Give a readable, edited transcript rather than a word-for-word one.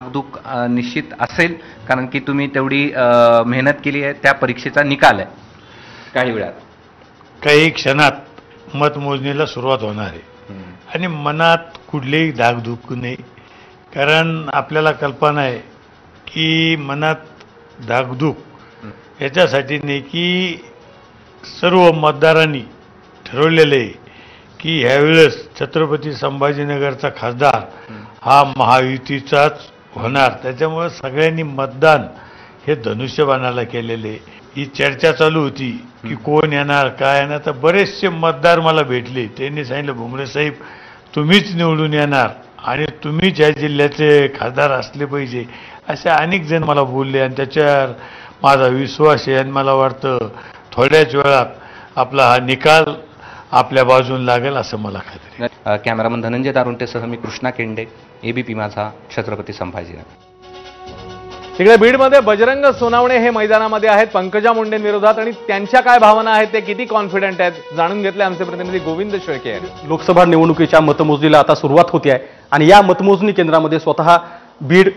दुःख निश्चित असेल, कारण की तुम्ही तेवढी मेहनत केली आहे, त्या परीक्षेचा निकाल आहे. काही वेळात काही क्षणात मतमोजणीला सुरुवात होणार आहे आणि मनात कुठलीही धाकधूक नाही, कारण आपल्याला कल्पना आहे की मनात धाकधूक याच्यासाठी नाही की सर्व मतदारांनी ठरवलेलं आहे की ह्यावेळेस छत्रपती संभाजीनगरचा खासदार हा महायुतीचाच होणार. त्याच्यामुळे सगळ्यांनी मतदान हे धनुष्यबाणाला केलेले. ही चर्चा चालू होती की कोण येणार काय येणार, तर बरेचसे मतदार मला भेटले. त्यांनी सांगितलं, भुमरे साहेब तुम्हीच निवडून येणार आणि तुम्हीच या जिल्ह्याचे खासदार असले पाहिजे, असे अनेक जण मला बोलले. आणि त्याच्यावर माझा विश्वास आहे आणि मला वाटतं थोड्याच वेळात आपला हा निकाल आपल्या बाजून लागेल असं मला खात्री आहे. कॅमेरामन धनंजय दारुंटेसह मी कृष्णा केंडे, एबीपी माझा, छत्रपती संभाजीनगर. तिकडे बीडमध्ये बजरंग सोनावणे हे मैदानामध्ये आहेत पंकजा मुंडेंविरोधात, आणि त्यांच्या काय भावना आहेत, ते किती कॉन्फिडंट आहेत, जाणून घेतले आमचे प्रतिनिधी गोविंद शेळके यांनी. लोकसभा निवडणुकीच्या मतमोजणीला आता सुरुवात होते आहे आणि या मतमोजणी केंद्रामध्ये स्वतः बीड